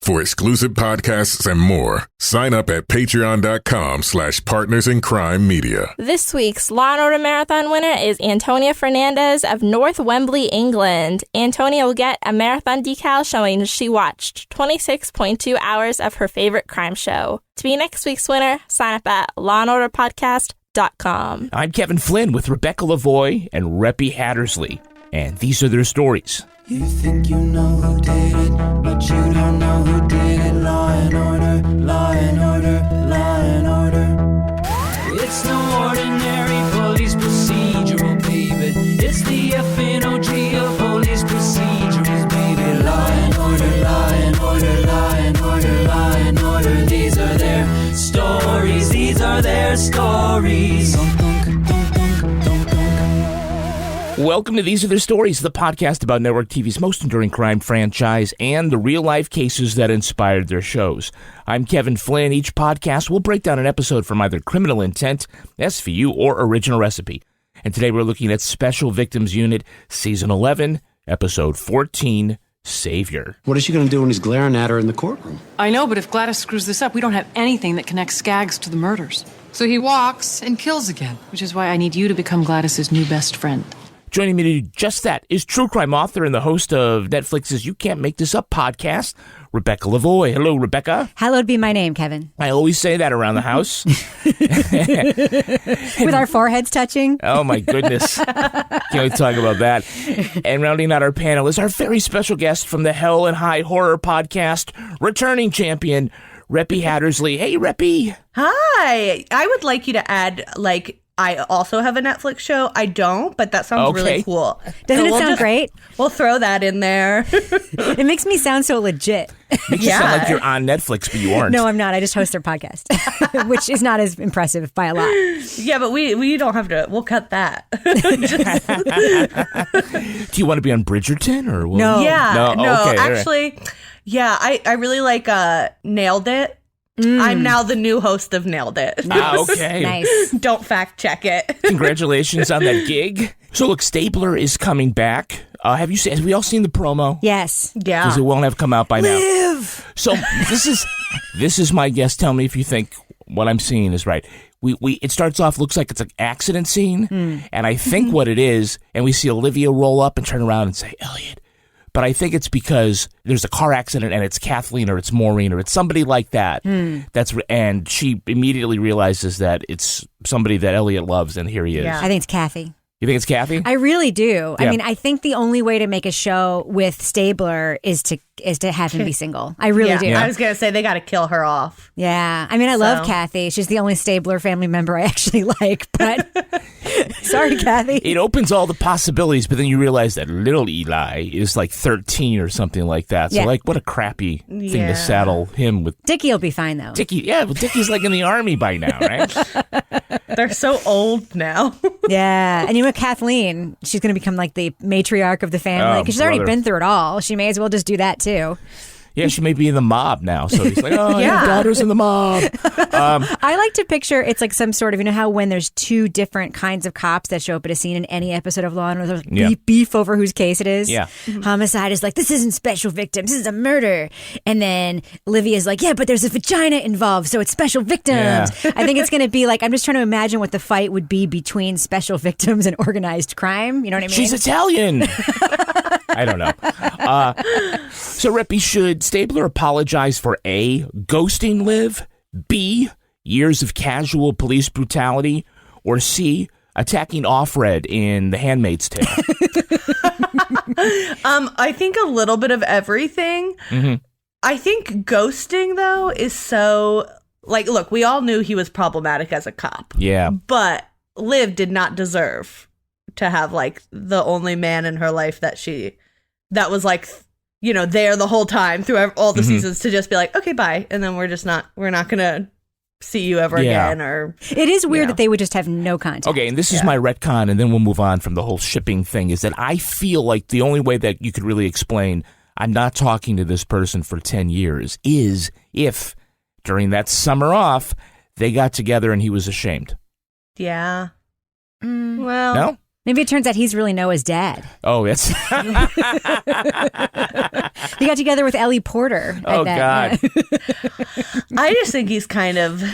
For exclusive podcasts and more, sign up at patreon.com/partnersincrimemedia. This week's Law & Order Marathon winner is Antonia Fernandez of North Wembley, England. Antonia will get a marathon decal showing she watched 26.2 hours of her favorite crime show. To be next week's winner, sign up at lawandorderpodcast.com. I'm Kevin Flynn with Rebecca Lavoie and Repy Hattersley, and these are their stories. You think you know who did it, but you don't know who did it. Law and order, law and order, law and order. It's no ordinary police procedural, baby. It's the FNOG of police procedurals, baby. Law and order, law and order, law and order, law and order. These are their stories, these are their stories. Welcome to These Are Their Stories, the podcast about network TV's most enduring crime franchise and the real-life cases that inspired their shows. I'm Kevin Flynn. Each podcast will break down an episode from either Criminal Intent, SVU, or Original Recipe. And today we're looking at Special Victims Unit, Season 11, Episode 14, Savior. What is she going to do when he's glaring at her in the courtroom? I know, but if Gladys screws this up, we don't have anything that connects Skaggs to the murders. So he walks and kills again. Which is why I need you to become Gladys's new best friend. Joining me to do just that is true crime author and the host of Netflix's You Can't Make This Up podcast, Rebecca Lavoie. Hello, Rebecca. Hallowed be my name, Kevin. I always say that around the house. With our foreheads touching. Oh, my goodness. Can't wait to talk about that. And rounding out our panel is our very special guest from the Hell and High Horror podcast, returning champion, Repy Hattersley. Hey, Repy. Hi. I would like you to add, I also have a Netflix show. I don't, but that sounds really cool. Doesn't it sound great? We'll throw that in there. It makes me sound so legit. Makes you sound like you're on Netflix, but you aren't. No, I'm not. I just host their podcast, which is not as impressive by a lot. Yeah, but we don't have to. We'll cut that. Do you want to be on Bridgerton or what? No. Yeah. No. Okay, actually, right. Yeah, I really like Nailed It. I'm now the new host of Nailed It. Okay. Nice. Don't fact check it. Congratulations on that gig. So look, Stabler is coming back. Have we all seen the promo? Yes. Yeah. Because it won't have come out by now. Live. So this is my guess. Tell me if you think what I'm seeing is right. It starts off, looks like it's an accident scene, and I think what it is, and we see Olivia roll up and turn around and say, Eliot. But I think it's because there's a car accident and it's Kathleen or it's Maureen or it's somebody like that. And she immediately realizes that it's somebody that Eliot loves, and here he is. Yeah. I think it's Kathy. You think it's Kathy? I really do. Yeah. I mean, I think the only way to make a show with Stabler is to have him be single. I really do. I was going to say they got to kill her off. Yeah. I mean, I love Kathy. She's the only Stabler family member I actually like, but sorry, Kathy. It opens all the possibilities, but then you realize that little Eli is like 13 or something like that. So what a crappy thing to saddle him with. Dickie will be fine, though. Dickie's like in the army by now, right? They're so old now. Yeah. And you know, Kathleen, she's going to become like the matriarch of the family because she's already been through it all. She may as well just do that too. Yeah, she may be in the mob now. So he's like, oh, your daughter's in the mob. I like to picture it's like some sort of, you know how when there's two different kinds of cops that show up at a scene in any episode of Law & Order, there's beef over whose case it is. Yeah. Homicide is like, this isn't special victims, this is a murder. And then Olivia's like, yeah, but there's a vagina involved, so it's special victims. Yeah. I think it's going to be like, I'm just trying to imagine what the fight would be between special victims and organized crime. You know what I mean? She's Italian. I don't know. So, Repy, should Stabler apologize for A, ghosting Liv, B, years of casual police brutality, or C, attacking Offred in The Handmaid's Tale? I think a little bit of everything. Mm-hmm. I think ghosting, though, is so... look, we all knew he was problematic as a cop. Yeah. But Liv did not deserve to have, the only man in her life that was, there the whole time through all the seasons to just be like, okay, bye. And then we're not going to see you ever again. Or it is weird that they would just have no contact. Okay, and this is my retcon, and then we'll move on from the whole shipping thing, is that I feel like the only way that you could really explain I'm not talking to this person for 10 years is if during that summer off, they got together and he was ashamed. Yeah. Well... No? Maybe it turns out he's really Noah's dad. Oh, yes. He got together with Ellie Porter. Oh, God. I just think he's kind of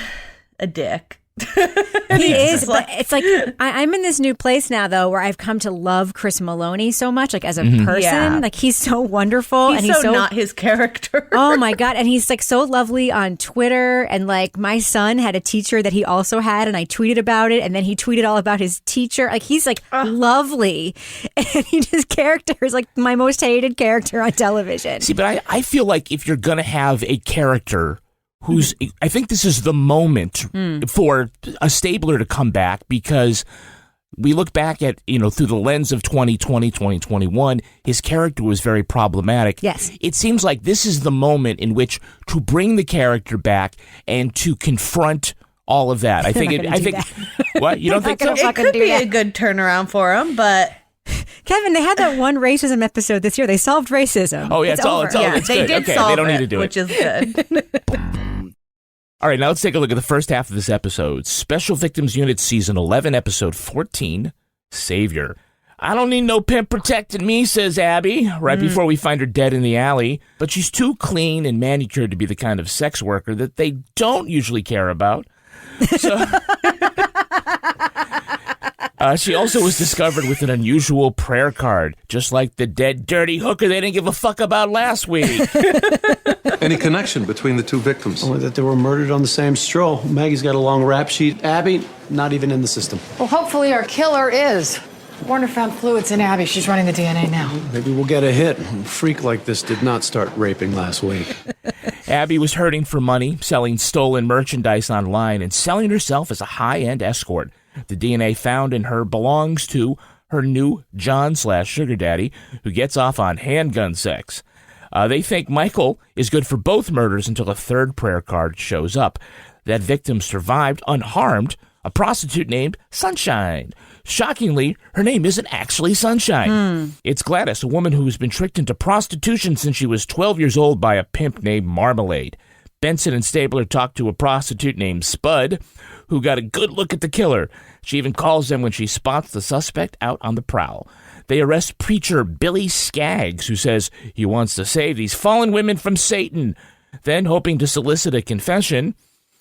a dick. He is, but it's like I'm in this new place now, though, where I've come to love Chris Maloney so much, like as a person. Yeah. Like he's so wonderful, He's and he's so not his character. Oh my God, and he's like so lovely on Twitter. And like my son had a teacher that he also had, and I tweeted about it, and then he tweeted all about his teacher. Like he's like lovely, and his character is like my most hated character on television. See, but I feel like if you're gonna have a character I think this is the moment for a Stabler to come back, because we look back at, through the lens of 2020, 2021, his character was very problematic. Yes. It seems like this is the moment in which to bring the character back and to confront all of that. I think what? You don't think so? It could be a good turnaround for him, but Kevin, they had that one racism episode this year. They solved racism. Oh, yeah, it's all yeah, it's they good. did Okay, solve they don't need to do which it. is good. All right, now let's take a look at the first half of this episode. Special Victims Unit Season 11, Episode 14, Savior. I don't need no pimp protecting me, says Abby, right before we find her dead in the alley. But she's too clean and manicured to be the kind of sex worker that they don't usually care about. So she also was discovered with an unusual prayer card, just like the dead, dirty hooker they didn't give a fuck about last week. Any connection between the two victims? Only that they were murdered on the same stroll. Maggie's got a long rap sheet. Abby, not even in the system. Well, hopefully our killer is. Warner found fluids in Abby. She's running the DNA now. Maybe we'll get a hit. A freak like this did not start raping last week. Abby was hurting for money, selling stolen merchandise online, and selling herself as a high-end escort. The DNA found in her belongs to her new John/sugar daddy, who gets off on handgun sex. They think Michael is good for both murders until a third prayer card shows up. That victim survived unharmed, a prostitute named Sunshine. Shockingly, her name isn't actually Sunshine. It's Gladys, a woman who's been tricked into prostitution since she was 12 years old by a pimp named Marmalade. Benson and Stabler talked to a prostitute named Spud, who got a good look at the killer. She even calls them when she spots the suspect out on the prowl. They arrest preacher Billy Skaggs, who says he wants to save these fallen women from Satan. Then, hoping to solicit a confession,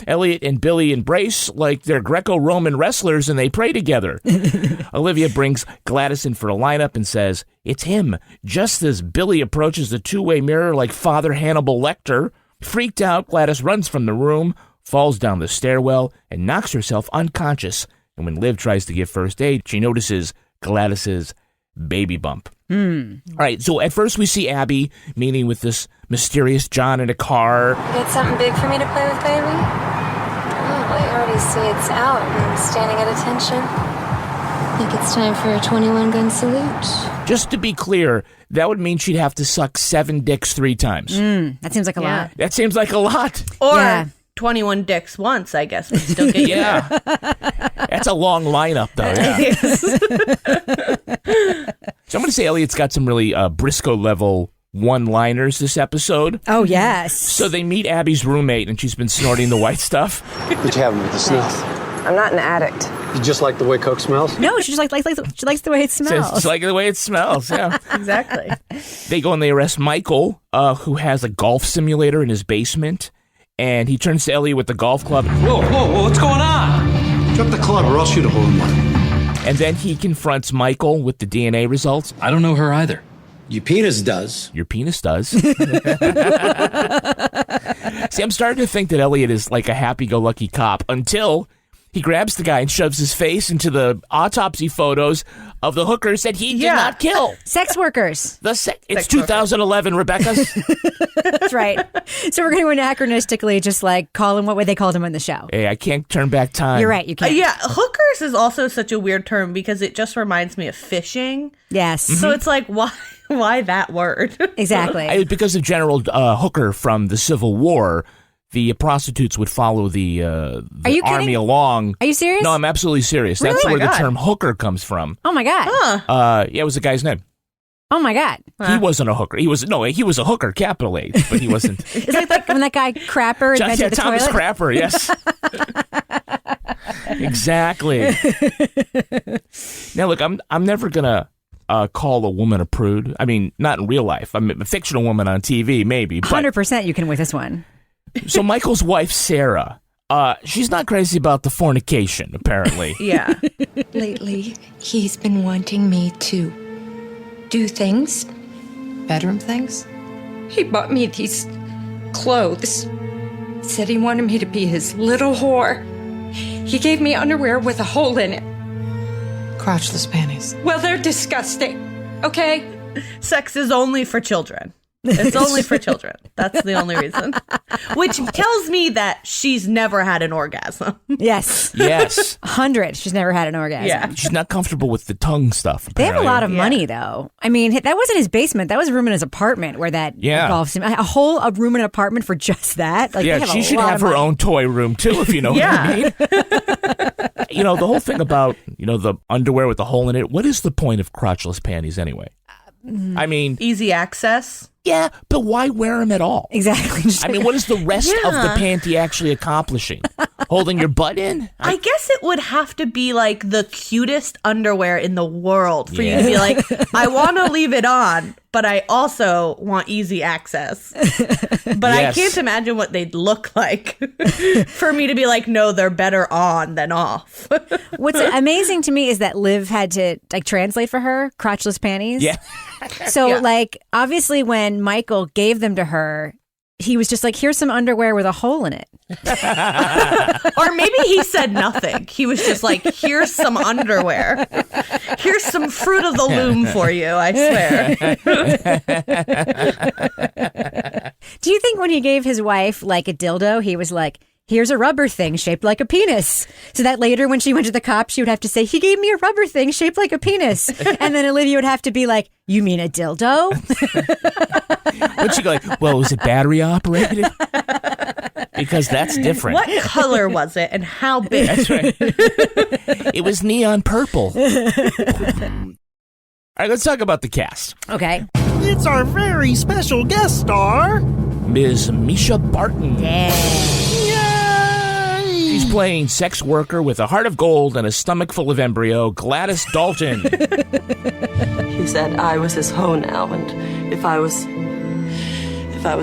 Eliot and Billy embrace like they're Greco-Roman wrestlers and they pray together. Olivia brings Gladys in for a lineup and says, it's him, just as Billy approaches the two-way mirror like Father Hannibal Lecter. Freaked out, Gladys runs from the room, falls down the stairwell, and knocks herself unconscious. And when Liv tries to give first aid, she notices Gladys's baby bump. All right, so at first we see Abby meeting with this mysterious John in a car. You got something big for me to play with, baby? Oh, I already see it's out and standing at attention. I think it's time for a 21-gun salute. Just to be clear, that would mean she'd have to suck 7 dicks 3 times. That seems like a lot. That seems like a lot. Or 21 dicks once, I guess. We still get you there. That's a long lineup, though. Yeah. So I'm going to say Elliot's got some really Briscoe-level one-liners this episode. Oh, yes. So they meet Abby's roommate, and she's been snorting the white stuff. What you having with the sniff? I'm not an addict. You just like the way Coke smells? No, she just she likes the way it smells. It's like the way it smells, yeah. Exactly. They go and they arrest Michael, who has a golf simulator in his basement, and he turns to Elliot with the golf club. Whoa, what's going on? Drop the club or I'll shoot a hole in one. And then he confronts Michael with the DNA results. I don't know her either. Your penis does. Your penis does. See, I'm starting to think that Elliot is like a happy-go-lucky cop until he grabs the guy and shoves his face into the autopsy photos of the hookers that he did not kill. Sex workers. It's 2011, Rebecca. That's right. So we're going to anachronistically just like call him what way they called him on the show. Hey, I can't turn back time. You're right, you can't. Yeah, hookers is also such a weird term because it just reminds me of fishing. Yes. So it's like, why that word? Exactly. Because of General Hooker from the Civil War, the prostitutes would follow the army along. Are you serious? No, I'm absolutely serious. Really? That's where the term hooker comes from. Oh my God. Huh. Yeah, it was a guy's name. Oh my God. He wasn't a hooker. He was a hooker, capital H, but he wasn't. It's like when that guy Crapper invented the Thomas toilet. Crapper, yes. Exactly. Now, look, I'm never gonna call a woman a prude. I mean, not in real life. I'm a fictional woman on TV, maybe. 100% you can with this one. So Michael's wife, Sarah, she's not crazy about the fornication, apparently. Yeah. Lately, he's been wanting me to do things. Bedroom things? He bought me these clothes. Said he wanted me to be his little whore. He gave me underwear with a hole in it. Crotchless panties. Well, they're disgusting. Okay? Sex is only for children. It's only for children. That's the only reason. Which tells me that she's never had an orgasm. Yes. Yes. 100. She's never had an orgasm. Yeah. She's not comfortable with the tongue stuff. They have a apparently. lot of money, though. I mean, that wasn't his basement. That was a room in his apartment where that involves him. A room in an apartment for just that? Like, Yeah, she should have her own toy room, too, if you know what I mean. The whole thing about, the underwear with the hole in it, what is the point of crotchless panties anyway? I mean... Easy access? Yeah, but why wear them at all? Exactly. I mean, what is the rest of the panty actually accomplishing? Holding your butt in? I guess it would have to be like the cutest underwear in the world for you to be like, I want to leave it on, but I also want easy access. But I can't imagine what they'd look like for me to be like, no, they're better on than off. What's amazing to me is that Liv had to translate for her crotchless panties. Yeah. So obviously when Michael gave them to her, he was just like, here's some underwear with a hole in it. Or maybe he said nothing. He was just like, here's some underwear. Here's some Fruit of the Loom for you, I swear. Do you think when he gave his wife like a dildo, he was like, here's a rubber thing shaped like a penis, so that later when she went to the cops, she would have to say, he gave me a rubber thing shaped like a penis. And then Olivia would have to be like, you mean a dildo? Would she go like, well, was it battery operated? Because that's different. What color was it and how big? That's right. It was neon purple. All right, let's talk about the cast. Okay. It's our very special guest star, Ms. Mischa Barton. She's playing sex worker with a heart of gold and a stomach full of embryo, Gladys Dalton. He said I was his hoe now, and if I was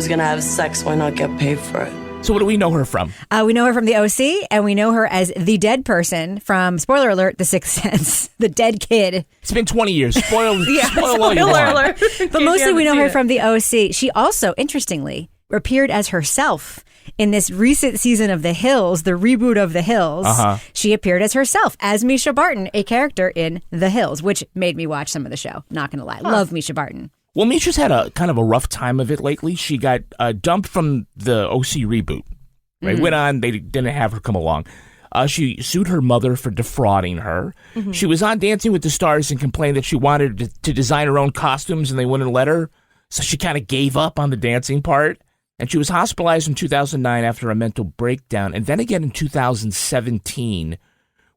gonna have sex, why not get paid for it? So what do we know her from? We know her from The OC, and we know her as the dead person from, spoiler alert, The Sixth Sense. The dead kid. It's been 20 years. Spoil all you Spoiler want. alert. But mostly we know her from The OC. She also, interestingly, appeared as herself in this recent season of The Hills, the reboot of The Hills. She appeared as herself, as Mischa Barton, a character in The Hills, which made me watch some of the show. Not going to lie. Love Mischa Barton. Well, Mischa's had a kind of a rough time of it lately. She got dumped from the OC reboot. Right? Went on, they didn't have her come along. She sued her mother for defrauding her. She was on Dancing with the Stars and complained that she wanted to design her own costumes and they wouldn't let her. So she kind of gave up on the dancing part. And she was hospitalized in 2009 after a mental breakdown. And then again in 2017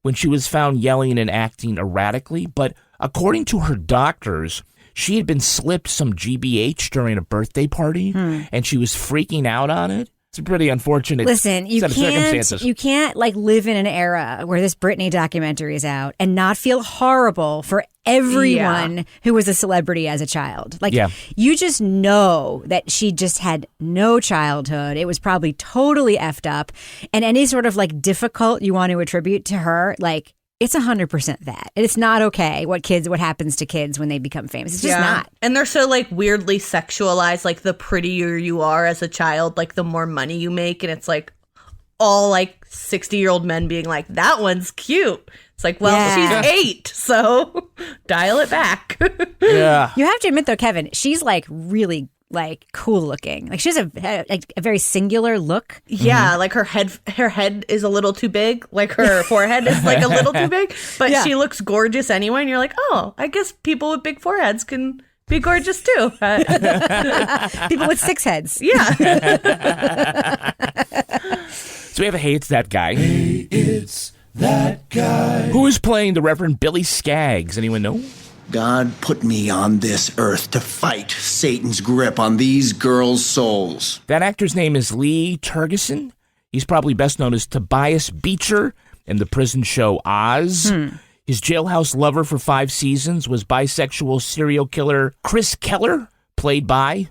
when she was found yelling and acting erratically. But according to her doctors, she had been slipped some GBH during a birthday party and she was freaking out on it. It's a pretty unfortunate Listen, set of circumstances. You can't like live in an era where this Britney documentary is out and not feel horrible for everyone who was a celebrity as a child. Like, you just know that she just had no childhood. It was probably totally effed up. And any sort of like difficult you want to attribute to her, like, it's 100% that. It's not okay what happens to kids when they become famous. It's just not. And they're so like weirdly sexualized. Like the prettier you are as a child, like the more money you make. And it's like all like 60-year-old men being like, that one's cute. It's like, well, she's 8, so dial it back. You have to admit though, Kevin, she's like really like cool looking. Like she has a very singular look. Yeah, like her head is a little too big. Like her forehead is like a little too big. But she looks gorgeous anyway. And you're like, oh, I guess people with big foreheads can be gorgeous too. People with 6 heads. Yeah. So we have a Hey, It's That Guy. Hey, it's that guy. Who is playing the Reverend Billy Skaggs? Anyone know? God put me on this earth to fight Satan's grip on these girls' souls. That actor's name is Lee Tergesen. He's probably best known as Tobias Beecher in the prison show Oz. His jailhouse lover for 5 seasons was bisexual serial killer Chris Keller, played by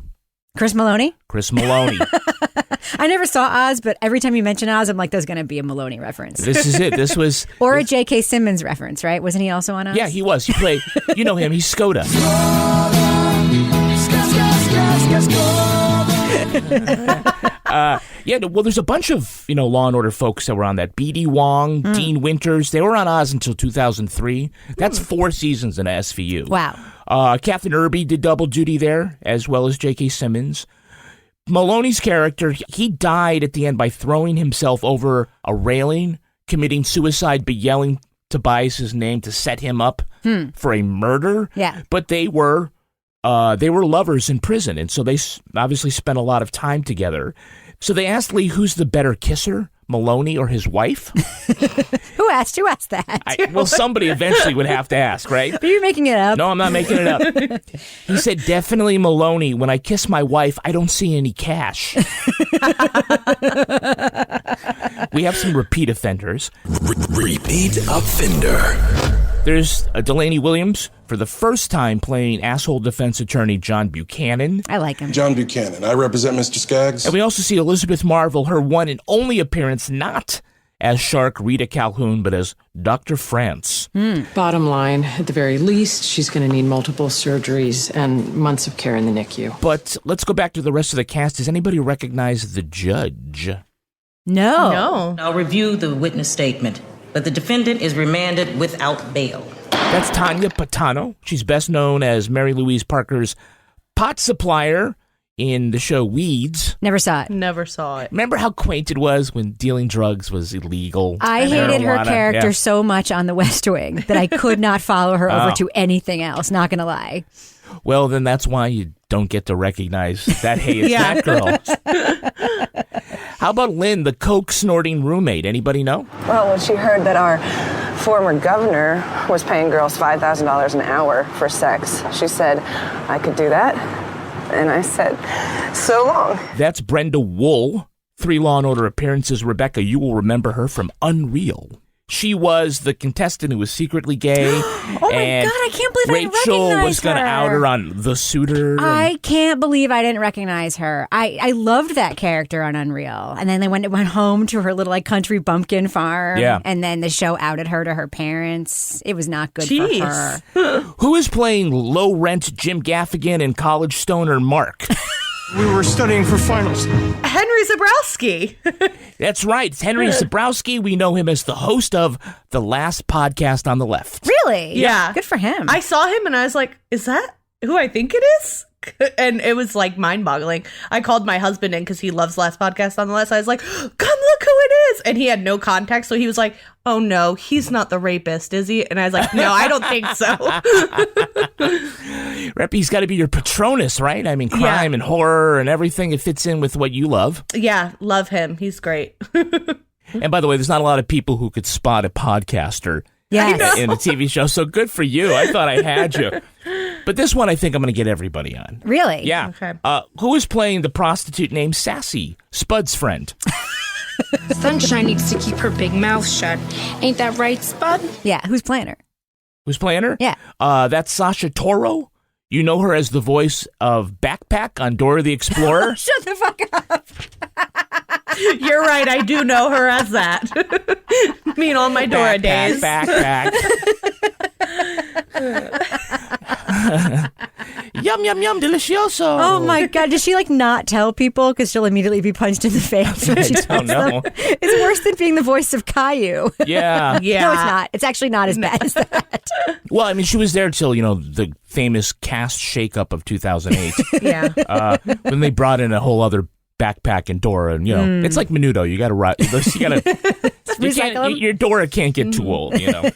Chris Maloney? Chris Maloney. I never saw Oz, but every time you mention Oz, I'm like, there's going to be a Maloney reference. This is it. This was... Or a J.K. Simmons reference, right? Wasn't he also on Oz? Yeah, he was. He played... You know him. He's Skoda. Well, there's a bunch of, Law and Order folks that were on that. B.D. Wong, Dean Winters. They were on Oz until 2003. That's 4 seasons in SVU. Wow. Catherine Irby did double duty there, as well as J.K. Simmons. Maloney's character, he died at the end by throwing himself over a railing, committing suicide, but yelling Tobias's name to set him up for a murder. Yeah. But they were lovers in prison, and so they obviously spent a lot of time together. So they asked Lee, who's the better kisser, Maloney or his wife? Who asked that? Well, somebody eventually would have to ask, right? But you're making it up. No, I'm not making it up. He said, definitely Maloney. When I kiss my wife, I don't see any cash. We have some repeat offenders. Repeat offender. There's Delaney Williams, for the first time playing asshole defense attorney John Buchanan. I like him. John Buchanan. I represent Mr. Skaggs. And we also see Elizabeth Marvel, her one and only appearance, not as Shark Rita Calhoun, but as Dr. France. Bottom line, at the very least, she's going to need multiple surgeries and months of care in the NICU. But let's go back to the rest of the cast. Does anybody recognize the judge? No. I'll review the witness statement, but the defendant is remanded without bail. That's Tanya Patano. She's best known as Mary Louise Parker's pot supplier in the show Weeds. Never saw it. Never saw it. Remember how quaint it was when dealing drugs was illegal? I hated her character so much on The West Wing that I could not follow her over to anything else, not going to lie. Well, then that's why you don't get to recognize that, hey, it's that girl. How about Lynn, the coke-snorting roommate? Anybody know? Well, when she heard that our former governor was paying girls $5,000 an hour for sex, she said, I could do that. And I said, so long. That's Brenda Wool. 3 Law and Order appearances. Rebecca, you will remember her from Unreal. She was the contestant who was secretly gay. Oh my God, I can't believe I didn't recognize her. Rachel was going to out her on The Suitor. I can't believe I didn't recognize her. I loved that character on Unreal. And then they went home to her little country bumpkin farm. Yeah. And then the show outed her to her parents. It was not good for her. Who is playing low-rent Jim Gaffigan and college stoner Mark? We were studying for finals. Henry Zabrowski. That's right. It's Henry Zabrowski. We know him as the host of The Last Podcast on the Left. Really? Yeah. Good for him. I saw him and I was like, is that who I think it is? And it was mind-boggling. I called my husband in because he loves Last Podcast on the Left. I was like, come look who it is. And he had no context. So he was like, oh no, he's not the rapist, is he? And I was like, no, I don't think so. Repy's got to be your Patronus, right? I mean, crime and horror and everything. It fits in with what you love. Yeah, love him. He's great. And by the way, there's not a lot of people who could spot a podcaster in a TV show. So good for you. I thought I had you. But this one, I think I'm going to get everybody on. Really? Yeah. Okay. Who is playing the prostitute named Sassy, Spud's friend? Sunshine needs to keep her big mouth shut. Ain't that right, Spud? Yeah, who's playing her? Who's playing her? Yeah. That's Sasha Toro. You know her as the voice of Backpack on Dora the Explorer. Shut the fuck up. You're right. I do know her as that. Me and all my Dora days. Backpack. Yum, yum, yum, delicioso. Oh my God. Does she not tell people because she'll immediately be punched in the face when she don't know. It's worse than being the voice of Caillou. Yeah. No, it's not. It's actually not as bad as that. Well, I mean, she was there till, the famous cast shakeup of 2008. Yeah. When they brought in a whole other Backpack and Dora, and it's like Menudo. You got to your Dora can't get too old. All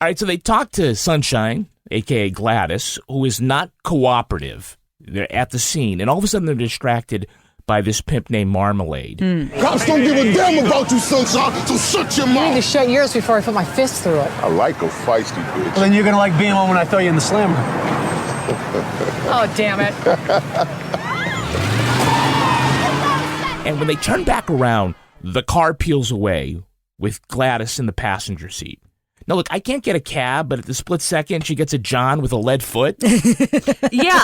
right, so they talked to Sunshine, aka Gladys, who is not cooperative. They're at the scene, and all of a sudden they're distracted by this pimp named Marmalade. Cops don't give a damn about you, Sunshine, so shut your mouth. You need to shut yours before I put my fist through it. I like a feisty bitch. Well, then you're going to like being on when I throw you in the slammer. Oh, damn it. And when they turn back around, the car peels away with Gladys in the passenger seat. Now, look, I can't get a cab, but at the split second, she gets a John with a lead foot. Yeah,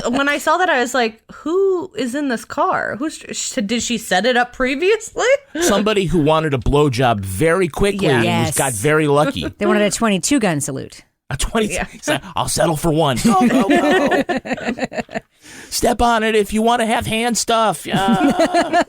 when I saw that, I was like, who is in this car? Did she set it up previously? Somebody who wanted a blowjob very quickly and Yes. got very lucky. They wanted a 22 gun salute. A 20. I'll settle for one. Go, go, go. Step on it if you want to have hand stuff. Yeah.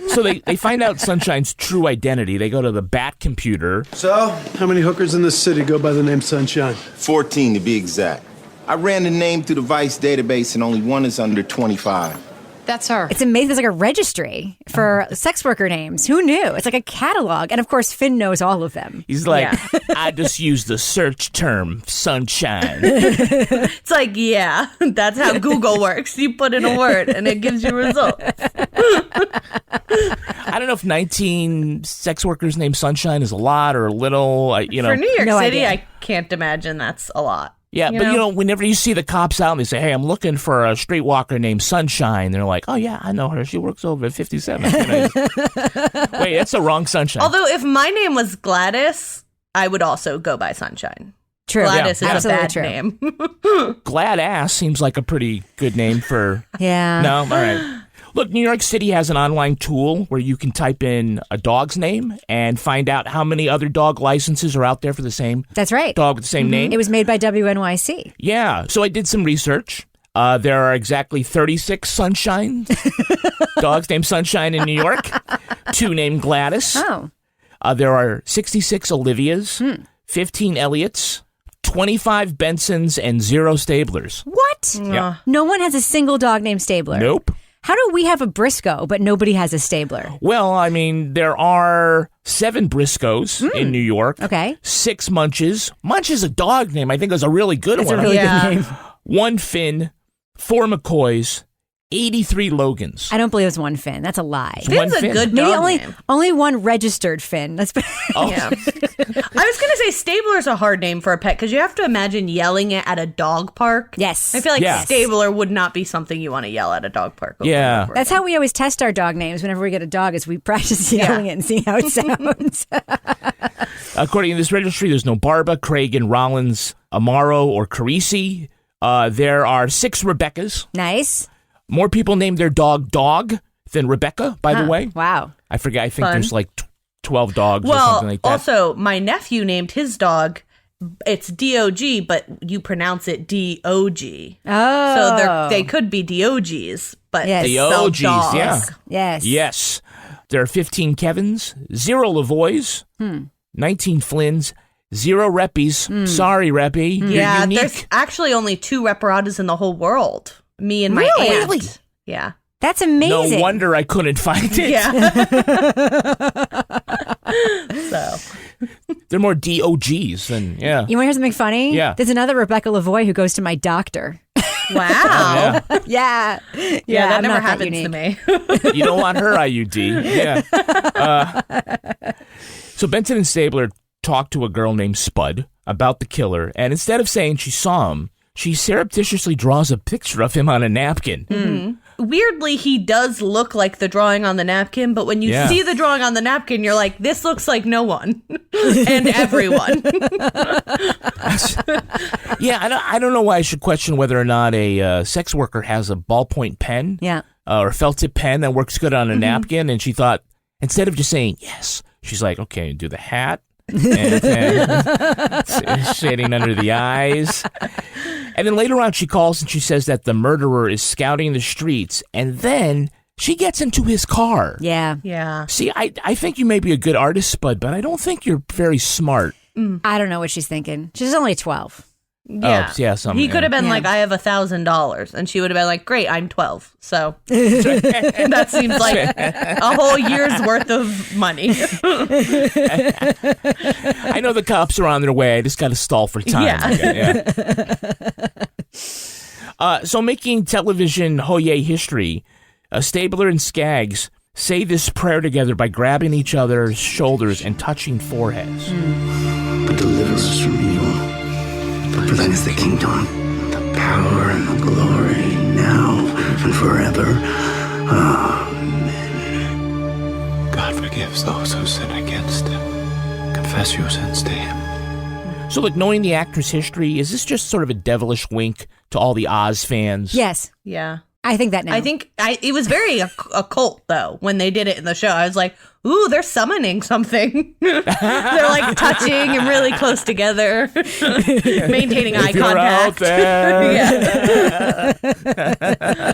So they find out Sunshine's true identity. They go to the Bat computer. So, how many hookers in this city go by the name Sunshine? 14 to be exact. I ran the name through the Vice database and only one is under 25. That's her. It's amazing. There's like a registry for sex worker names. Who knew? It's like a catalog. And of course, Finn knows all of them. He's like, I just used the search term Sunshine. It's like, yeah, that's how Google works. You put in a word and it gives you results. I don't know if 19 sex workers named Sunshine is a lot or a little. For New York City, idea. I can't imagine that's a lot. Yeah, but whenever you see the cops out and they say, hey, I'm looking for a streetwalker named Sunshine, they're like, oh, yeah, I know her. She works over at 57. Wait, that's the wrong Sunshine. Although if my name was Gladys, I would also go by Sunshine. True. Gladys is a bad true. name. Glad Ass seems like a pretty good name for... Yeah. No? All right. Look, New York City has an online tool where you can type in a dog's name and find out how many other dog licenses are out there for the same That's right. dog with the same name. It was made by WNYC. Yeah. So I did some research. There are exactly 36 Sunshine dogs named Sunshine in New York. 2 named Gladys. Oh. There are 66 Olivias, 15 Eliots, 25 Bensons, and 0 Stablers. What? Yeah. No one has a single dog named Stabler. Nope. How do we have a Briscoe, but nobody has a Stabler? Well, I mean, there are 7 Briscoes in New York. Okay. 6 Munches. Munch is a dog name. I think is a really good It's one. a really good name. 1 Finn, 4 McCoys, 83 Logans. I don't believe it's 1 Finn. That's a lie. Finn's a good Maybe dog only name. only 1 registered Finn. That's Yeah. I was going to say Stabler's a hard name for a pet because you have to imagine yelling it at a dog park. Yes. I feel like Yes. Stabler would not be something you want to yell at a dog park. over Yeah. and over That's again. how we always test our dog names whenever we get a dog is we practice yelling it and see how it sounds. According to this registry, there's no Barba, Cragen, Rollins, Amaro, or Carisi. There are 6 Rebeccas. Nice. More people named their dog Dog than Rebecca, by the way. Wow. I forget. I think Fun. there's like 12 dogs or Well, something like that. also, my nephew named his dog, it's D-O-G, but you pronounce it D-O-G. Oh. So they could be D-O-Gs, but Yes. they the spell OGs, dogs. yeah. Yes. Yes. There are 15 Kevins, 0 Lavoys, 19 Flynns, 0 Repys. Sorry, Repy. Yeah, You're unique. there's actually only 2 Reparadas in the whole world. Me and my aunt. Really? Yeah. That's amazing. No wonder I couldn't find it. Yeah. So. They're more DOGs than, yeah. You want to hear something funny? Yeah. There's another Rebecca Lavoie who goes to my doctor. Wow. Yeah. Yeah, that I'm never not happens unique. to me. You don't want her IUD. Yeah. So Benson and Stabler talked to a girl named Spud about the killer, and instead of saying she saw him, she surreptitiously draws a picture of him on a napkin. Weirdly, he does look like the drawing on the napkin, but when you Yeah. see the drawing on the napkin, you're like, this looks like no one and everyone. Yeah, I don't know why I should question whether or not a sex worker has a ballpoint pen or felt tip pen that works good on a napkin. And she thought, instead of just saying yes, she's like, okay, do the hat. And then shading under the eyes. And then later on she calls and she says that the murderer is scouting the streets, and then she gets into his car. Yeah. Yeah. See, I think you may be a good artist, Spud, but I don't think you're very smart. I don't know what she's thinking. She's only 12. Yeah. Oh, yeah, something. He could have been Yeah. like, I have $1,000. And she would have been like, great, I'm 12. So that seems like a whole year's worth of money. I know the cops are on their way. I just got to stall for time. Yeah. So making television Hoye history, Stabler and Skaggs say this prayer together by grabbing each other's shoulders and touching foreheads. But deliver us from evil. For thine is the kingdom, the power, and the glory, now and forever. Amen. God God forgives those who sin against him. Confess your sins to him. So, like, knowing the actor's history, is this just sort of a devilish wink to all the Oz fans? Yes. Yeah. I think that now. I think it was very occult, though, when they did it in the show. I was like, ooh, they're summoning something. They're like touching and really close together, maintaining eye contact.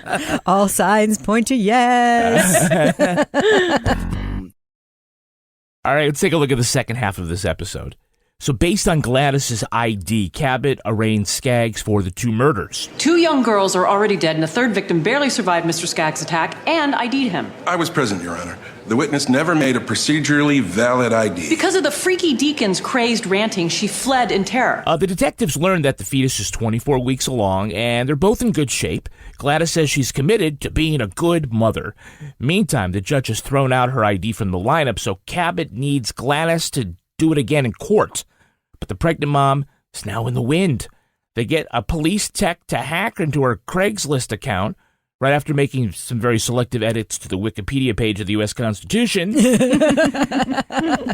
Yeah. All signs point to yes. All right, let's take a look at the second half of this episode. So based on Gladys's ID, Cabot arraigned Skaggs for the 2 murders. 2 young girls are already dead, and a third victim barely survived Mr. Skaggs' attack and ID'd him. I was present, Your Honor. The witness never made a procedurally valid ID. Because of the freaky deacon's crazed ranting, she fled in terror. The detectives learned that the fetus is 24 weeks along, and they're both in good shape. Gladys says she's committed to being a good mother. Meantime, the judge has thrown out her ID from the lineup, so Cabot needs Gladys to do it again in court. But the pregnant mom is now in the wind. They get a police tech to hack into her Craigslist account right after making some very selective edits to the Wikipedia page of the U.S. Constitution.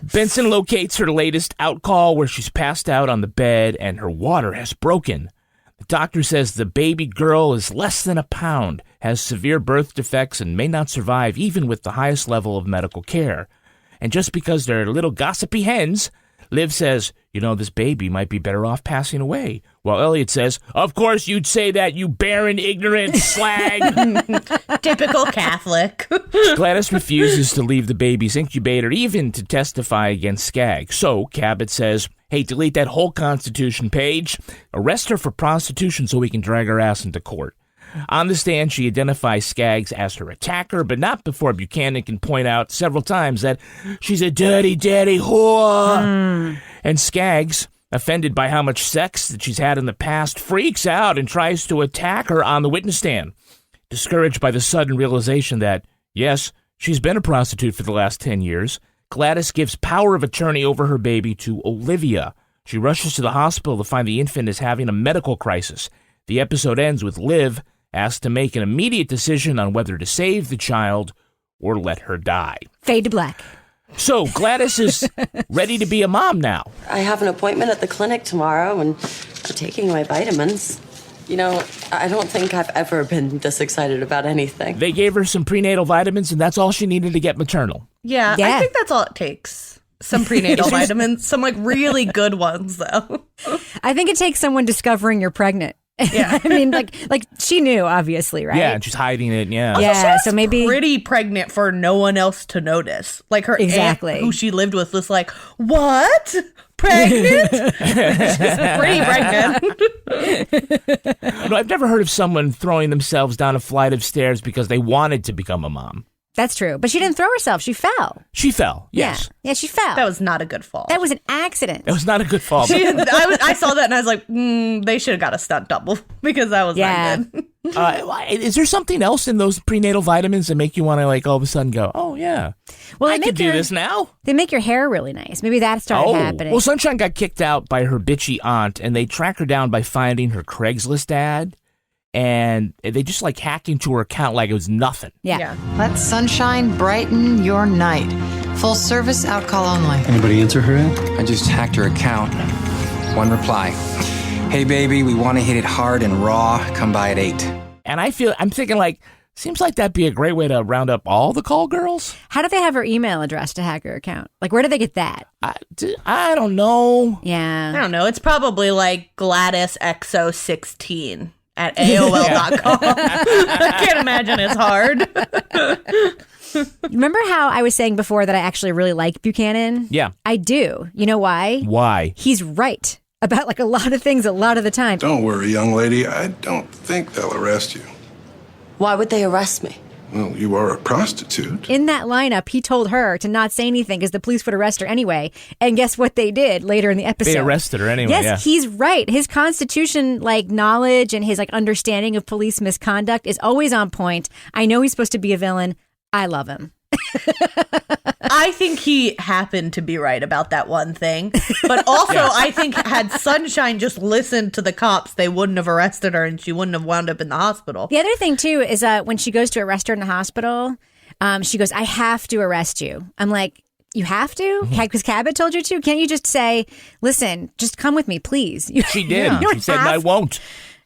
Benson locates her latest outcall where she's passed out on the bed and her water has broken. The doctor says the baby girl is less than a pound, has severe birth defects, and may not survive even with the highest level of medical care. And just because they're little gossipy hens, Liv says, you know, this baby might be better off passing away. While Eliot says, of course you'd say that, you barren, ignorant slag. Typical Catholic. Gladys refuses to leave the baby's incubator, even to testify against Skaggs. So Cabot says, hey, delete that whole Constitution page. Arrest her for prostitution so we can drag her ass into court. On the stand, she identifies Skaggs as her attacker, but not before Buchanan can point out several times that she's a dirty, dirty whore. And Skaggs, offended by how much sex that she's had in the past, freaks out and tries to attack her on the witness stand. Discouraged by the sudden realization that, yes, she's been a prostitute for the last 10 years, Gladys gives power of attorney over her baby to Olivia. She rushes to the hospital to find the infant is having a medical crisis. The episode ends with Liv asked to make an immediate decision on whether to save the child or let her die. Fade to black. So Gladys is ready to be a mom now. I have an appointment at the clinic tomorrow, and I'm taking my vitamins. You know, I don't think I've ever been this excited about anything. They gave her some prenatal vitamins, and that's all she needed to get maternal. Yeah. I think that's all it takes. Some prenatal vitamins. Some, like, really good ones, though. I think it takes someone discovering you're pregnant. Yeah. I mean, like she knew, obviously, right? Yeah, and she's hiding it, yeah. Yeah, so maybe pretty pregnant for no one else to notice. Like her exactly. aunt, who she lived with, was like, what? Pregnant? She's pretty pregnant. No, I've never heard of someone throwing themselves down a flight of stairs because they wanted to become a mom. That's true. But she didn't throw herself. She fell. She fell, yes. Yeah, she fell. That was not a good fall. That was an accident. That was not a good fall. I saw that and I was like, they should have got a stunt double because that was not good. Is there something else in those prenatal vitamins that make you want to, like, all of a sudden go, oh, yeah, well, I could do this now? They make your hair really nice. Maybe that started happening. Well, Sunshine got kicked out by her bitchy aunt, and they track her down by finding her Craigslist ad. And they just like hack into her account like it was nothing. Yeah. Let sunshine brighten your night. Full service, outcall only. Anybody answer her ad? I just hacked her account. One reply. Hey, baby, we want to hit it hard and raw. Come by at 8. And I'm thinking like, seems like that'd be a great way to round up all the call girls. How do they have her email address to hack her account? Like, where do they get that? I don't know. Yeah. I don't know. It's probably like GladysXO16. At AOL.com. I can't imagine it's hard. Remember how I was saying before that I actually really like Buchanan? Yeah. I do. You know why? Why? He's right about like a lot of things a lot of the time. Don't worry, young lady. I don't think they'll arrest you. Why would they arrest me? Well, you are a prostitute. In that lineup, he told her to not say anything because the police would arrest her anyway. And guess what they did later in the episode? They arrested her anyway. Yes, he's right. His Constitution like knowledge and his like understanding of police misconduct is always on point. I know he's supposed to be a villain. I love him. I think he happened to be right about that one thing. But also, I think had Sunshine just listened to the cops, they wouldn't have arrested her and she wouldn't have wound up in the hospital. The other thing, too, is when she goes to arrest her in the hospital, She goes, I have to arrest you. I'm like, you have to? Because Cabot told you to? Can't you just say, listen, just come with me, please? She did. She said, I won't.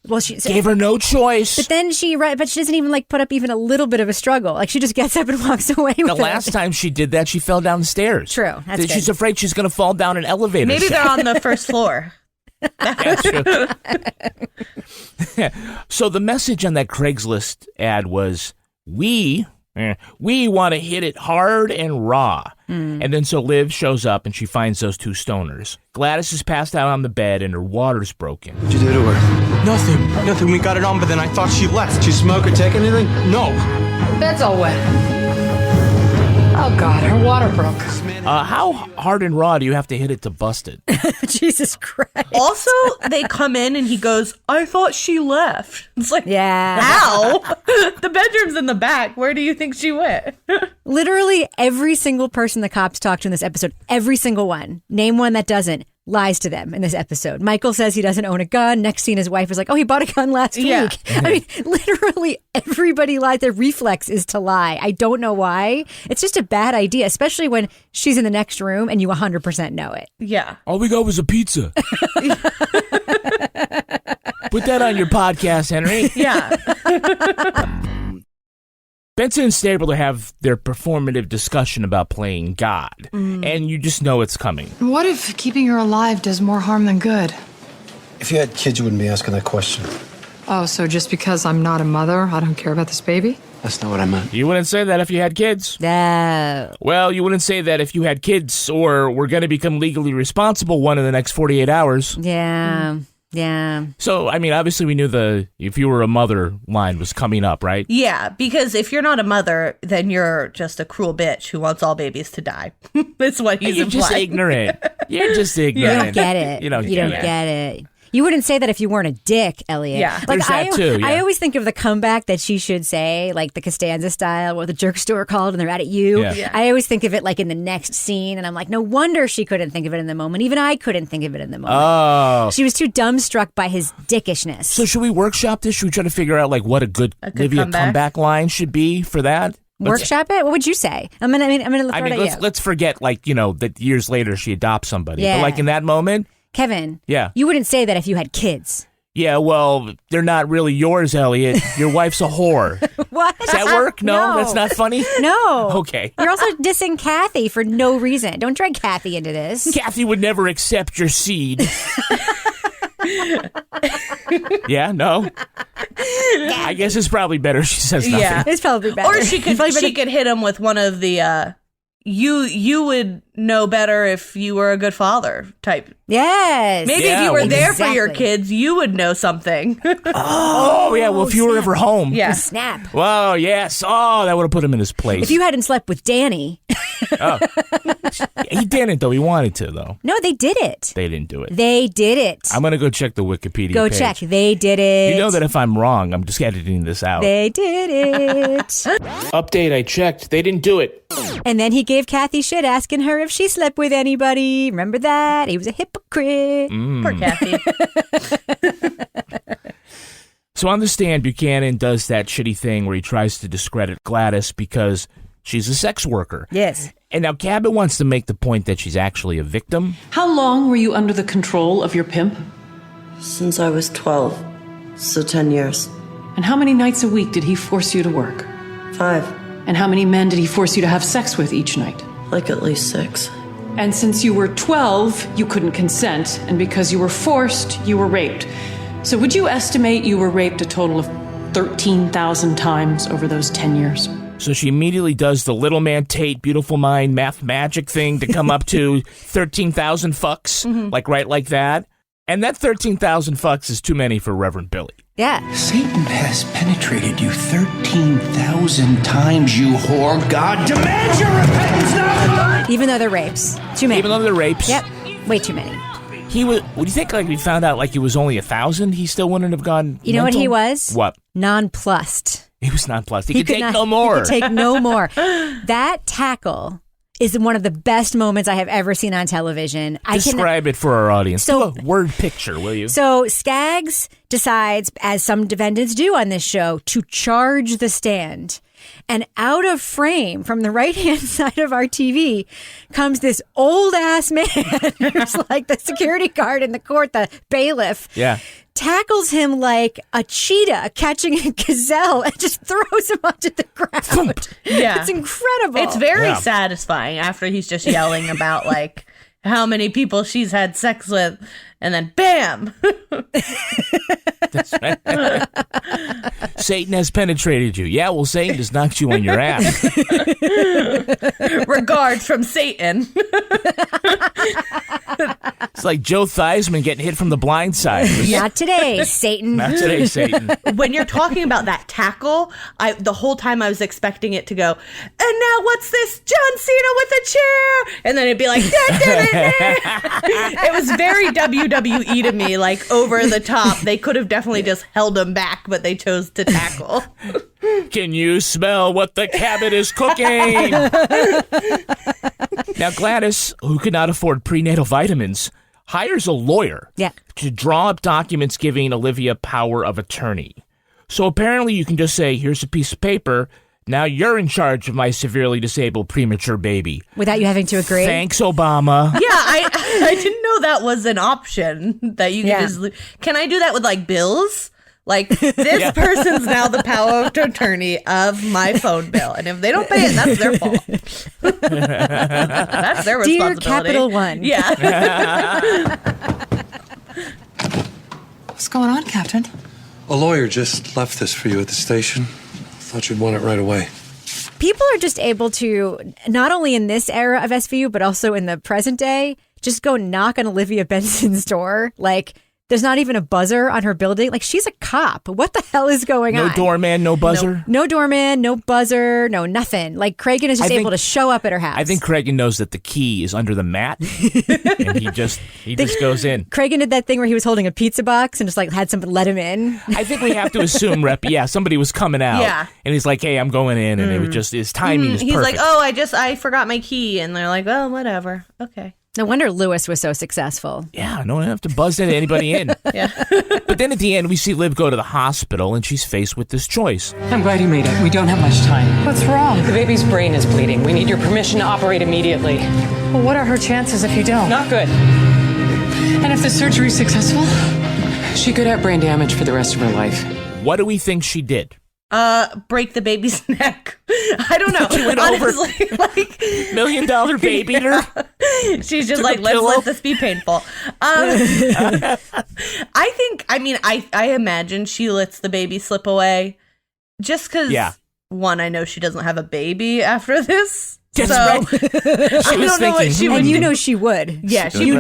Well, she gave her no choice. But then she doesn't even like put up even a little bit of a struggle. Like she just gets up and walks away with The last time she did that, she fell down the stairs. True. That's She's good. afraid she's going to fall down an elevator. Maybe they're on the first floor. That's true. So the message on that Craigslist ad was, we want to hit it hard and raw. And then so Liv shows up and she finds those two stoners. Gladys is passed out on the bed and her water's broken. What'd you do to her? Nothing. We got it on, but then I thought she left. Did you smoke or take anything? No. Bed's all wet. Oh, God, her water broke. How hard and raw do you have to hit it to bust it? Jesus Christ. Also, they come in and he goes, I thought she left. It's like, yeah. How? The bedroom's in the back. Where do you think she went? Literally every single person the cops talked to in this episode, every single one, name one that doesn't, lies to them in this episode. Michael says he doesn't own a gun. Next scene, his wife is like, oh, he bought a gun last week. I mean, literally everybody lies. Their reflex is to lie. I don't know why. It's just a bad idea, especially when she's in the next room and you 100% know it. Yeah. All we got was a pizza. Put that on your podcast, Henry. Yeah. Benson and Stabler have their performative discussion about playing God, and you just know it's coming. What if keeping her alive does more harm than good? If you had kids, you wouldn't be asking that question. Oh, so just because I'm not a mother, I don't care about this baby? That's not what I meant. You wouldn't say that if you had kids. No. Well, you wouldn't say that if you had kids or were going to become legally responsible one in the next 48 hours. Yeah. Yeah. So, I mean, obviously we knew if you were a mother line was coming up, right? Yeah, because if you're not a mother, then you're just a cruel bitch who wants all babies to die. That's what he's You're implying. just ignorant. You're just ignorant. You don't get it. You don't get it. You wouldn't say that if you weren't a dick, Elliot. Yeah. Like, There's that too, yeah. I always think of the comeback that she should say, like the Costanza style, or the jerk store called and they're out at you. Yeah. I always think of it like in the next scene, and I'm like, no wonder she couldn't think of it in the moment. Even I couldn't think of it in the moment. Oh. She was too dumbstruck by his dickishness. So should we workshop this? Should we try to figure out like what a good Olivia comeback line should be for that? Workshop it? What would you say? I'm gonna throw it at you. Let's forget like, that years later she adopts somebody. Yeah. But like in that moment, Kevin, yeah. You wouldn't say that if you had kids. Yeah, well, they're not really yours, Elliot. Your wife's a whore. What? Does that work? No, that's not funny? No. Okay. You're also dissing Kathy for no reason. Don't drag Kathy into this. Kathy would never accept your seed. Yeah, no. I guess it's probably better she says nothing. Yeah. It's probably better. Or she could hit him with one of the you would know better if you were a good father type. Yes. Maybe if you were there for your kids, you would know something. Oh, yeah. Well, if you were ever home. Yeah. Snap. Well, yes. Oh, that would have put him in his place. If you hadn't slept with Danny. Oh. He didn't, though. He wanted to, though. No, they did it. They didn't do it. They did it. I'm going to go check the Wikipedia Go page. check. They did it. You know that if I'm wrong, I'm just editing this out. They did it. Update, I checked. They didn't do it. And then he gave Kathy shit asking her if she slept with anybody. Remember that? He was a hypocrite. Poor Kathy. So on the stand, Buchanan does that shitty thing where he tries to discredit Gladys because she's a sex worker. Yes. And now Cabot wants to make the point that she's actually a victim. How long were you under the control of your pimp? Since I was 12, so 10 years. And how many nights a week did he force you to work? 5. And how many men did he force you to have sex with each night? Like at least 6. And since you were 12, you couldn't consent, and because you were forced, you were raped. So would you estimate you were raped a total of 13,000 times over those 10 years? So she immediately does the little man Tate, beautiful mind, math magic thing to come up to 13,000 fucks, like that. And that 13,000 fucks is too many for Reverend Billy. Yeah. Satan has penetrated you 13,000 times, you whore. God demands your repentance now! Even though they're rapes. Too many. Even though they're rapes. Yep. Way too many. He was. Would you think like we found out like he was only 1,000? He still wouldn't have gone. You know what he was? What? Nonplussed. He was nonplussed. He could take no more. He could take no more. That tackle is one of the best moments I have ever seen on television. Describe it for our audience. So, do a word picture, will you? So Skaggs decides, as some defendants do on this show, to charge the stand. And out of frame from the right-hand side of our TV comes this old-ass man who's like the security guard in the court, the bailiff. Yeah. Tackles him like a cheetah catching a gazelle and just throws him onto the ground. Yeah. It's incredible. It's very satisfying after he's just yelling about like how many people she's had sex with, and then bam. That's right. Satan has penetrated you. Yeah, well, Satan just knocked you on your ass. Regards from Satan. It's like Joe Theismann getting hit from the blind side. Not today, Satan. Not today, Satan. When you're talking about that tackle, the whole time I was expecting it to go, and now what's this? John Cena with a chair. And then it'd be like, it was very WWE to me, like over the top. They could have definitely just held him back, but they chose to tackle. Can you smell what the cabinet is cooking? Now, Gladys, who could not afford prenatal vitamins, hires a lawyer to draw up documents giving Olivia power of attorney. So apparently you can just say, here's a piece of paper. Now you're in charge of my severely disabled premature baby. Without you having to agree? Thanks, Obama. Yeah, I didn't know that was an option that you can just... Can I do that with, like, bills? Like, this person's now the power of attorney of my phone bill. And if they don't pay it, that's their fault. That's their responsibility. Dear Capital One. Yeah. What's going on, Captain? A lawyer just left this for you at the station. Thought you'd want it right away. People are just able to, not only in this era of SVU, but also in the present day, just go knock on Olivia Benson's door. Like, there's not even a buzzer on her building. Like, she's a cop. What the hell is going on? No doorman, no buzzer? No doorman, no buzzer, no nothing. Like, Cragen is just able to show up at her house. I think Cragen knows that the key is under the mat, and he just goes in. Cragen did that thing where he was holding a pizza box and just, like, had somebody let him in. I think we have to assume, Repy, somebody was coming out. Yeah. And he's like, hey, I'm going in, and it was just, his timing is He's perfect. like, oh, I forgot my key. And they're like, oh, whatever. Okay. No wonder Lewis was so successful. Yeah, no one have to buzz anybody in. Yeah. But then at the end, we see Liv go to the hospital, and she's faced with this choice. I'm glad you made it. We don't have much time. What's wrong? The baby's brain is bleeding. We need your permission to operate immediately. Well, what are her chances if you don't? Not good. And if the surgery's successful, she could have brain damage for the rest of her life. What do we think she did? Break the baby's neck. I don't know. She went honestly, over like $1 million baby eater. She's just like, let's let this be painful. I imagine she lets the baby slip away just because, one, I know she doesn't have a baby after this. That's so, right. I don't know what she would do. You know she would. Yeah, she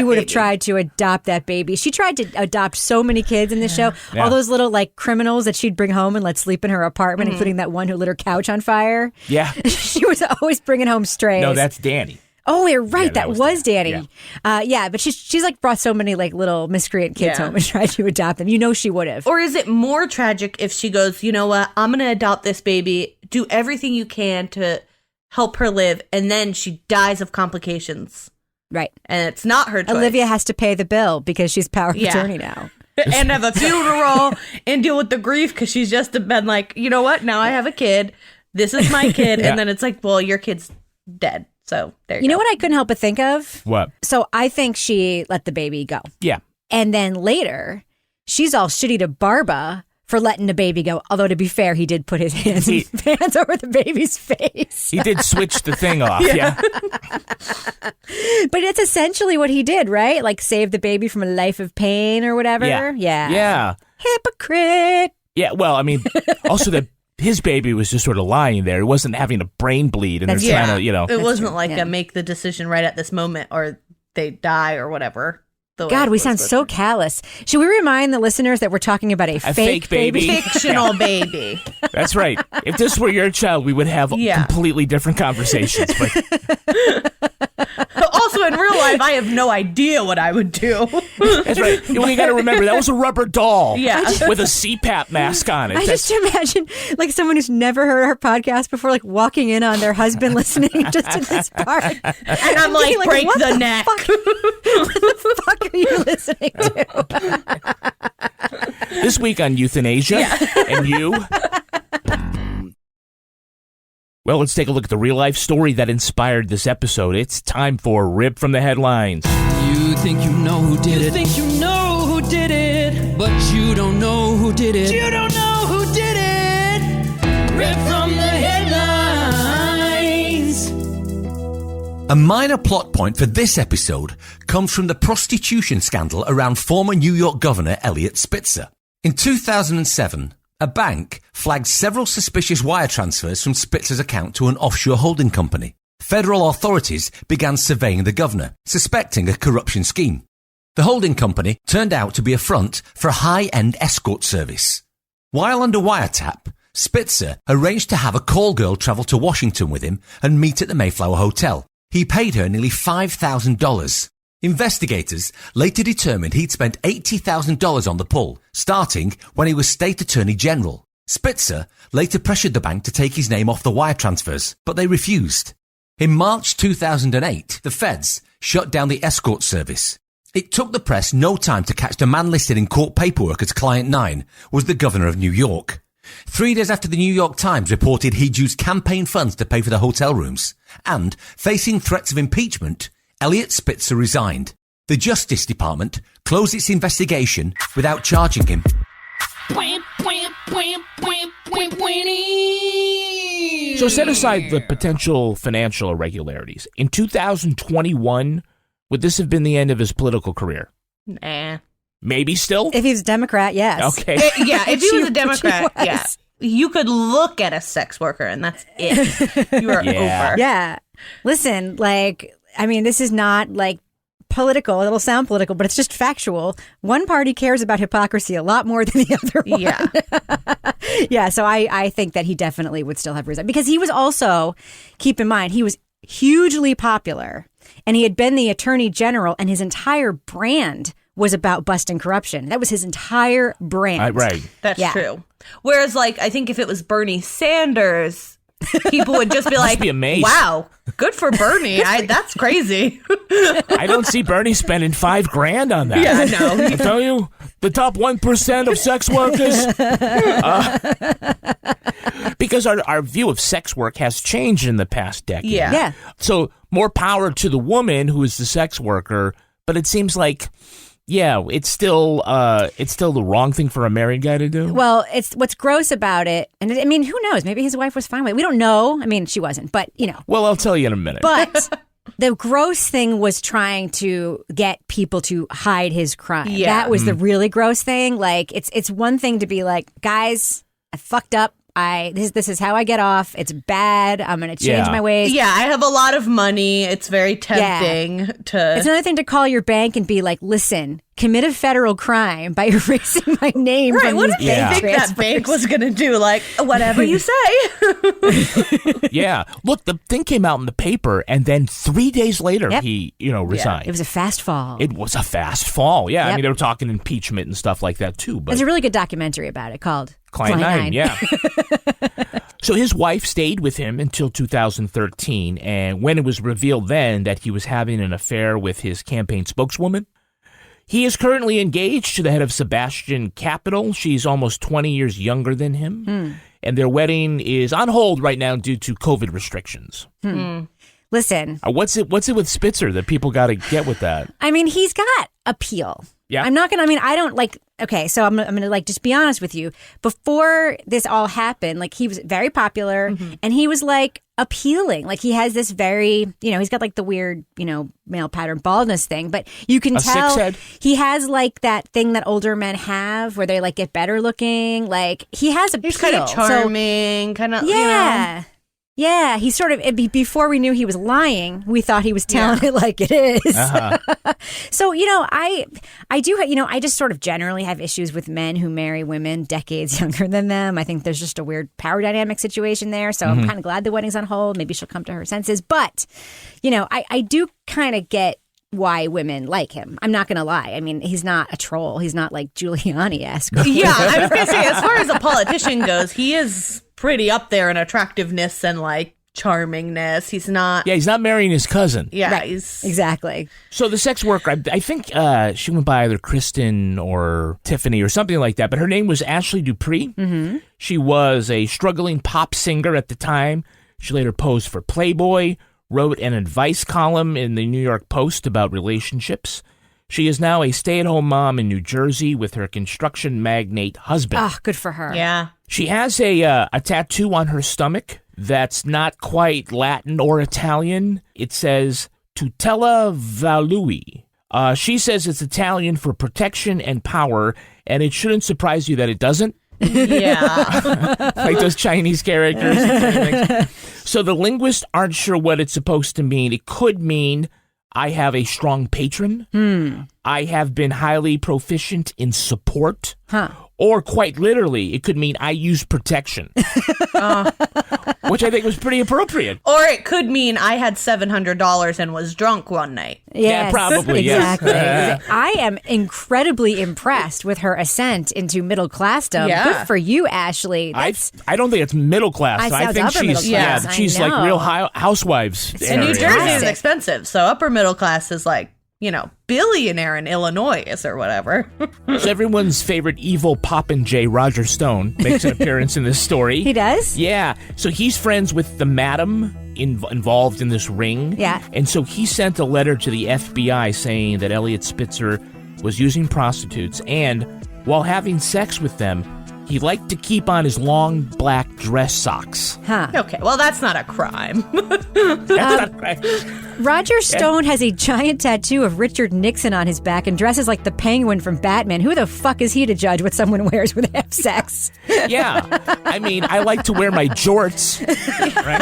would have tried to adopt that baby. She tried to adopt so many kids in the show. Yeah. All those little like criminals that she'd bring home and let sleep in her apartment, including that one who lit her couch on fire. Yeah. She was always bringing home strays. No, that's Danny. Oh, you're right. Yeah, that was Danny. Yeah. But she's like brought so many like little miscreant kids home and tried to adopt them. You know she would have. Or is it more tragic if she goes, you know what, I'm going to adopt this baby, do everything you can to help her live, and then she dies of complications. Right. And it's not her choice. Olivia has to pay the bill because she's power of attorney now. And have a funeral and deal with the grief because she's just been like, you know what, now I have a kid. This is my kid. And then it's like, well, your kid's dead. So there you go. You know what I couldn't help but think of? What? So I think she let the baby go. Yeah. And then later, she's all shitty to Barba for letting the baby go. Although, to be fair, he did put his hands over the baby's face. He did switch the thing off, yeah. But it's essentially what he did, right? Like save the baby from a life of pain or whatever. Yeah. Hypocrite. Yeah, well, I mean, also that his baby was just sort of lying there. He wasn't having a brain bleed, and they're trying to, you know. It wasn't like a make the decision right at this moment or they die or whatever. God, we sound so callous. Should we remind the listeners that we're talking about a fake baby? Fictional baby. That's right. If this were your child, we would have completely different conversations. But also, in real life, I have no idea what I would do. That's right. You got to remember, that was a rubber doll with a CPAP mask on it. I just imagine like someone who's never heard our podcast before, like walking in on their husband listening just to this part. And I'm like, break the neck. What the fuck are you listening to? This week on Euthanasia and You. Well, let's take a look at the real-life story that inspired this episode. It's time for Rip from the Headlines. You think you know who did it. You think you know who did it. But you don't know who did it. You don't know who did it. Rip from the Headlines. A minor plot point for this episode comes from the prostitution scandal around former New York Governor Eliot Spitzer. In 2007, a bank flagged several suspicious wire transfers from Spitzer's account to an offshore holding company. Federal authorities began surveying the governor, suspecting a corruption scheme. The holding company turned out to be a front for a high-end escort service. While under wiretap, Spitzer arranged to have a call girl travel to Washington with him and meet at the Mayflower Hotel. He paid her nearly $5,000. Investigators later determined he'd spent $80,000 on the pull, starting when he was State Attorney General. Spitzer later pressured the bank to take his name off the wire transfers, but they refused. In March 2008, the feds shut down the escort service. It took the press no time to catch the man listed in court paperwork as Client 9 was the governor of New York. 3 days after the New York Times reported he'd used campaign funds to pay for the hotel rooms, and facing threats of impeachment, Eliot Spitzer resigned. The Justice Department closed its investigation without charging him. So set aside the potential financial irregularities. In 2021, would this have been the end of his political career? Nah. Maybe still? If he was a Democrat, yes. Okay. Yeah, if he was a Democrat, yeah. You could look at a sex worker and that's it. You are over. Yeah. Listen, like, I mean, this is not like political. It'll sound political, but it's just factual. One party cares about hypocrisy a lot more than the other one. Yeah. Yeah, so I think that he definitely would still have resigned. Because he was also, keep in mind, he was hugely popular. And he had been the attorney general, and his entire brand was about busting corruption. That was his entire brand. Right. That's true. Whereas, like, I think if it was Bernie Sanders, people would just be like, be amazed. wow, good for Bernie. That's crazy. I don't see Bernie spending $5,000 on that. Yeah, no. I tell you, the top 1% of sex workers. Because our view of sex work has changed in the past decade. Yeah. So more power to the woman who is the sex worker, but it seems like, yeah, it's still the wrong thing for a married guy to do. Well, it's what's gross about it. And I mean, who knows? Maybe his wife was fine with it. We don't know. I mean, she wasn't, but you know. Well, I'll tell you in a minute. But the gross thing was trying to get people to hide his crime. Yeah. That was the really gross thing. Like, it's one thing to be like, guys, I fucked up. This is how I get off. It's bad. I'm going to change my ways. Yeah, I have a lot of money. It's very tempting to... It's another thing to call your bank and be like, listen, commit a federal crime by erasing my name right, from what these did you think that bank was going to do? Like, whatever you say. Yeah. Look, the thing came out in the paper, and then 3 days later, he, resigned. It was a fast fall. It was a fast fall. Yeah. I mean, they were talking impeachment and stuff like that, too. But there's a really good documentary about it called Client 9, yeah. So his wife stayed with him until 2013, and when it was revealed then that he was having an affair with his campaign spokeswoman, he is currently engaged to the head of Sebastian Capital. She's almost 20 years younger than him, and their wedding is on hold right now due to COVID restrictions. Listen. What's it with Spitzer that people got to get with that? I mean, he's got appeal. Yeah. I'm not going to, I don't like, okay, so I'm going to like just be honest with you. Before this all happened, like he was very popular and he was like appealing. Like he has this very, he's got like the weird, male pattern baldness thing, but you can tell he has like that thing that older men have where they like get better looking. Like he has appeal. He's kind of charming, kind of, Yeah. Yeah, he sort of, before we knew he was lying, we thought he was telling it like it is. So, I do, I just sort of generally have issues with men who marry women decades younger than them. I think there's just a weird power dynamic situation there. So I'm kind of glad the wedding's on hold. Maybe she'll come to her senses. But, I do kind of get why women like him. I'm not going to lie. I mean, he's not a troll. He's not like Giuliani-esque. Yeah, I was going to say, as far as a politician goes, he is pretty up there in attractiveness and like charmingness. He's not... Yeah, he's not marrying his cousin. Yeah, right. Exactly. So the sex worker, I think she went by either Kristen or Tiffany or something like that, but her name was Ashley Dupree. She was a struggling pop singer at the time. She later posed for Playboy, wrote an advice column in the New York Post about relationships. She is now a stay-at-home mom in New Jersey with her construction magnate husband. Oh, good for her. Yeah. She has a tattoo on her stomach that's not quite Latin or Italian. It says Tutela Valui. She says it's Italian for protection and power, and it shouldn't surprise you that it doesn't. Yeah. Like those Chinese characters. So the linguists aren't sure what it's supposed to mean. It could mean I have a strong patron. I have been highly proficient in support. Or quite literally, it could mean I use protection. Which I think was pretty appropriate. Or it could mean I had $700 and was drunk one night. Yes, yeah, probably. Exactly. Yes. I am incredibly impressed with her ascent into middle classdom. Yeah. Good for you, Ashley. I don't think it's middle class. I think she's like real housewives. And New Jersey is expensive, so upper middle class is like, billionaire in Illinois or whatever. So everyone's favorite evil Popinjay, Roger Stone, makes an appearance in this story. He does? Yeah. So he's friends with the madam involved in this ring. Yeah. And so he sent a letter to the FBI saying that Eliot Spitzer was using prostitutes and, while having sex with them, he liked to keep on his long black dress socks. Okay, well, that's not a crime. That's not a crime. Roger Stone has a giant tattoo of Richard Nixon on his back and dresses like the Penguin from Batman. Who the fuck is he to judge what someone wears when they have sex? Yeah. I mean, I like to wear my jorts. Right?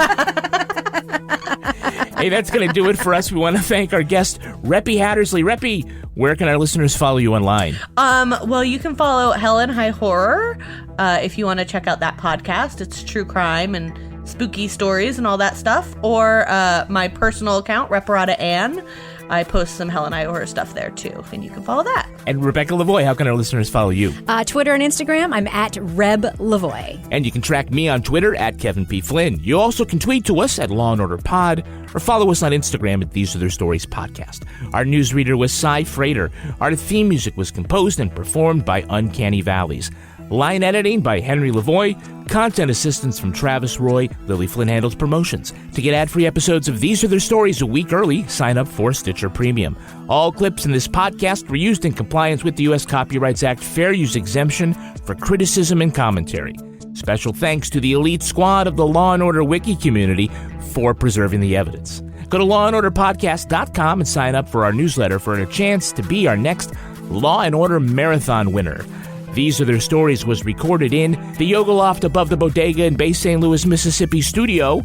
Hey, that's going to do it for us. We want to thank our guest, Repy Hattersley. Repy, where can our listeners follow you online? Well, you can follow Hell and High Horror if you want to check out that podcast. It's true crime and spooky stories and all that stuff. Or my personal account, Reparata Ann. I post some Hell and High Horror stuff there too, and you can follow that. And Rebecca Lavoie, how can our listeners follow you? Twitter and Instagram, I'm at Reb Lavoie. And you can track me on Twitter at Kevin P. Flynn. You also can tweet to us at Law & Order Pod or follow us on Instagram at These Are Their Stories Podcast. Our newsreader was Cy Frater. Our theme music was composed and performed by Uncanny Valleys. Line editing by Henry Lavoie. Content assistance from Travis Roy. Lily Flynn handles promotions. To get ad-free episodes of These Are Their Stories a week early, sign up for Stitcher Premium. All clips in this podcast were used in compliance with the U.S. Copyrights Act Fair Use Exemption for criticism and commentary. Special thanks to the elite squad of the Law & Order Wiki community for preserving the evidence. Go to lawandorderpodcast.com and sign up for our newsletter for a chance to be our next Law & Order Marathon winner. These Are Their Stories was recorded in the Yoga Loft above the Bodega in Bay St. Louis, Mississippi studio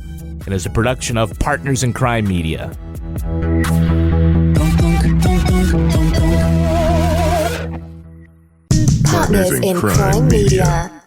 and is a production of Partners in Crime Media. Partners in Crime Media.